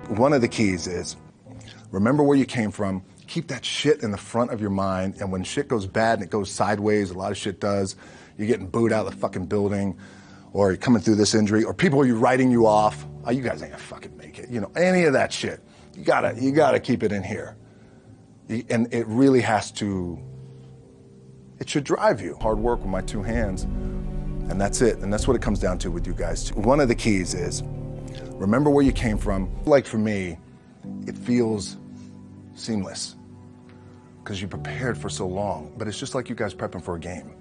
One of the keys is remember where you came from. Keep that shit in the front of your mind. And when shit goes bad and it goes sideways, a lot of shit does, you're getting booed out of the fucking building, or you're coming through this injury, or people are writing you off. Oh, you guys ain't gonna fucking make it. You know, any of that shit. You gotta keep it in here. And it really has to, it should drive you. Hard work with my two hands, and that's it. And that's what it comes down to with you guys too. One of the keys is remember where you came from. Like for me, it feels seamless because you prepared for so long, but it's just like you guys prepping for a game.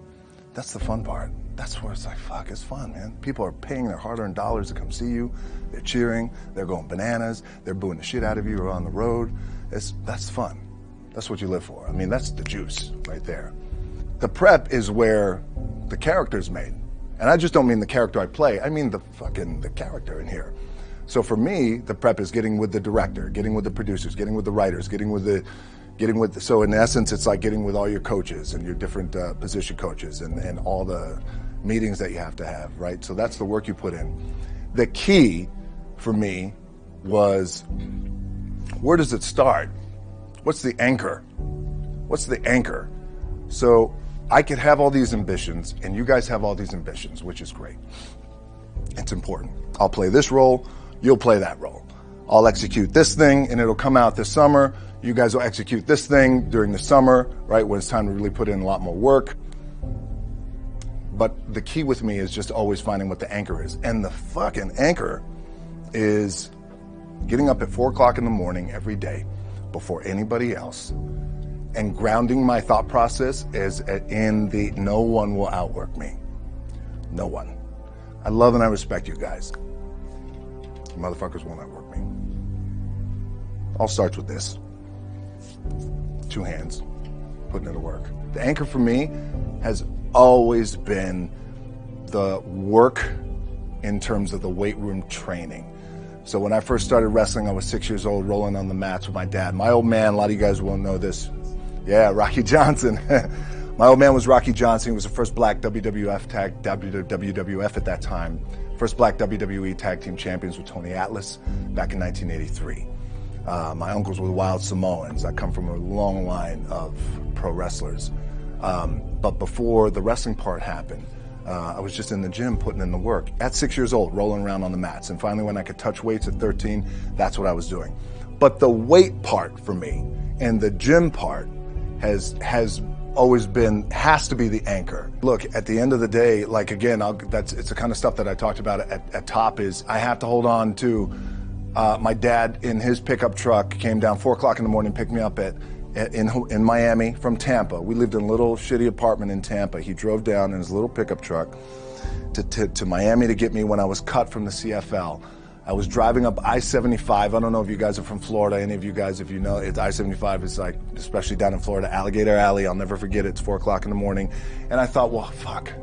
That's the fun part. That's where it's like, fuck, it's fun, man. People are paying their hard-earned dollars to come see you. They're cheering, they're going bananas, they're booing the shit out of you or on the road. That's fun. That's what you live for. I mean, that's the juice right there. The prep is where the character's made. And I just don't mean the character I play, I mean the character in here. So for me, the prep is getting with the director, getting with the producers, getting with the writers, so in essence, it's like getting with all your coaches and your different position coaches and all the meetings that you have to have, right? So that's the work you put in. The key for me was, where does it start? What's the anchor? What's the anchor? So I could have all these ambitions and you guys have all these ambitions, which is great. It's important. I'll play this role, you'll play that role. I'll execute this thing and it'll come out this summer. You guys will execute this thing during the summer, right, when it's time to really put in a lot more work. But the key with me is just always finding what the anchor is. And the fucking anchor is getting up at 4 o'clock in the morning every day before anybody else and grounding my thought process is in the no one will outwork me. No one. I love and I respect you guys. You motherfuckers won't outwork me. All starts with this. 2 hands, putting it to work. The anchor for me has always been the work in terms of the weight room training. So when I first started wrestling, I was 6 years old, rolling on the mats with my dad. My old man, a lot of you guys won't know this. Yeah, Rocky Johnson. My old man was Rocky Johnson. He was the first black WWF at that time. First black WWE tag team champions with Tony Atlas back in 1983. My uncles were the Wild Samoans. I come from a long line of pro wrestlers. But before the wrestling part happened, I was just in the gym putting in the work. At 6 years old, rolling around on the mats. And finally, when I could touch weights at 13, that's what I was doing. But the weight part for me and the gym part has always been, has to be the anchor. Look, at the end of the day, like again, it's the kind of stuff that I talked about at top is I have to hold on to my dad in his pickup truck came down 4 o'clock in the morning, picked me up in Miami from Tampa. We lived in a little shitty apartment in Tampa. He drove down in his little pickup truck to Miami to get me when I was cut from the CFL. I was driving up I-75. I don't know if you guys are from Florida. Any of you guys, if you know, I-75 is like, especially down in Florida, Alligator Alley. I'll never forget it. It's 4 o'clock in the morning. And I thought, well, fuck.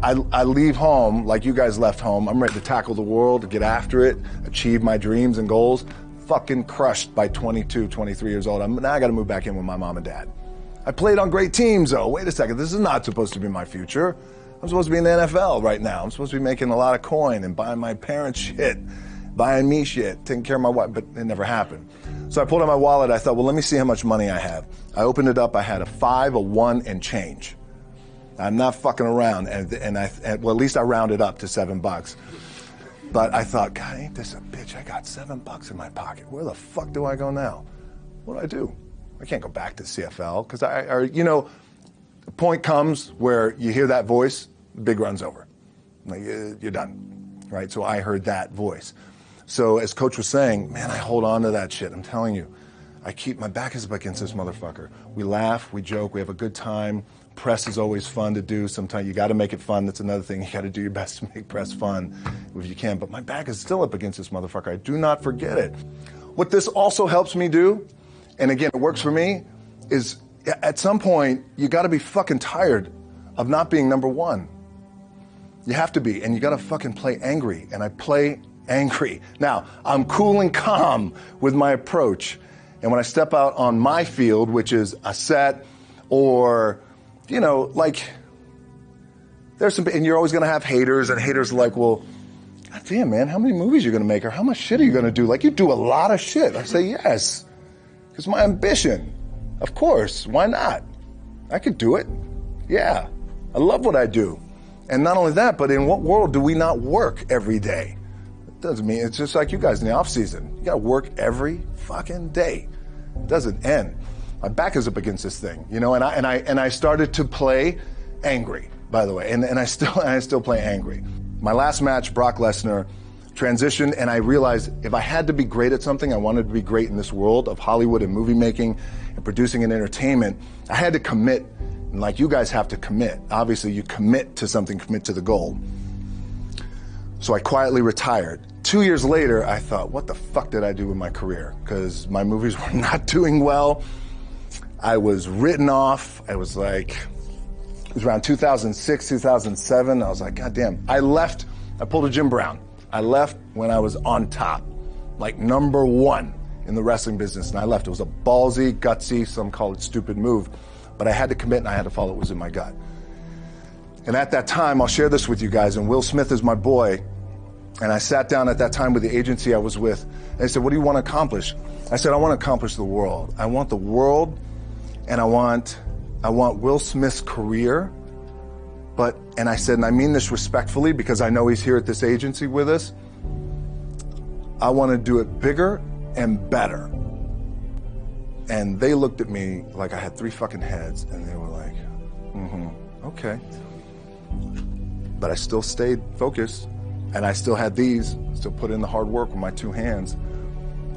I leave home like you guys left home. I'm ready to tackle the world, to get after it, achieve my dreams and goals. Fucking crushed by 22, 23 years old. Now I got to move back in with my mom and dad. I played on great teams, though. Wait a second. This is not supposed to be my future. I'm supposed to be in the NFL right now. I'm supposed to be making a lot of coin and buying my parents shit, buying me shit, taking care of my wife, but it never happened. So I pulled out my wallet. I thought, well, let me see how much money I have. I opened it up. I had a 5, a 1, and change. I'm not fucking around, well, at least I rounded up to $7. But I thought, God, ain't this a bitch? I got $7 in my pocket. Where the fuck do I go now? What do I do? I can't go back to CFL because the point comes where you hear that voice, the big run's over. Like, you're done, right? So I heard that voice. So as Coach was saying, man, I hold on to that shit. I'm telling you, my back is up against this motherfucker. We laugh, we joke, we have a good time. Press is always fun to do. Sometimes you got to make it fun. That's another thing. You got to do your best to make press fun if you can. But my back is still up against this motherfucker. I do not forget it. What this also helps me do, and again, it works for me, is at some point, you got to be fucking tired of not being number one. You have to be, and you got to fucking play angry. And I play angry. Now, I'm cool and calm with my approach. And when I step out on my field, which is a set or, you know, like, there's some, and you're always going to have haters, and haters are like, well, God damn, man, how many movies are you going to make, or how much shit are you going to do? Like, you do a lot of shit. I say, yes, it's my ambition. Of course, why not? I could do it. Yeah, I love what I do. And not only that, but in what world do we not work every day? It doesn't mean, it's just like you guys in the off season. You got to work every fucking day. It doesn't end. My back is up against this thing, you know, and I started to play angry, by the way, and I still play angry. My last match, Brock Lesnar, transitioned, and I realized if I had to be great at something, I wanted to be great in this world of Hollywood and movie making and producing and entertainment, I had to commit, and like you guys have to commit. Obviously, you commit to something, commit to the goal. So I quietly retired. 2 years later, I thought, what the fuck did I do with my career? Because my movies were not doing well. I was written off. I was like, it was around 2006, 2007. I was like, God damn. I left, I pulled a Jim Brown. I left when I was on top, like #1 in the wrestling business, and I left. It was a ballsy, gutsy, some call it stupid move, but I had to commit and I had to follow what was in my gut. And at that time, I'll share this with you guys, and Will Smith is my boy, and I sat down at that time with the agency I was with, and they said, what do you want to accomplish? I said, I want to accomplish the world. I want the world, and I want Will Smith's career, and I said, and I mean this respectfully because I know he's here at this agency with us, I want to do it bigger and better. And they looked at me like I had 3 fucking heads, and they were like, okay. But I still stayed focused, and I still had still put in the hard work with my 2 hands,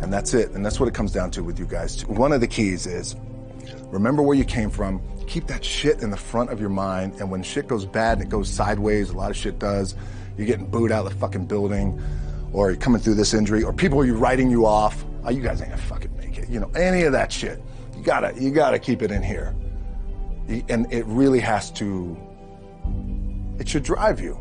and that's it. And that's what it comes down to with you guys. One of the keys is, remember where you came from, keep that shit in the front of your mind, and when shit goes bad and it goes sideways, a lot of shit does, you're getting booed out of the fucking building, or you're coming through this injury, or people are writing you off, oh, you guys ain't gonna fucking make it, you know, any of that shit. You gotta keep it in here. And it really has to, it should drive you.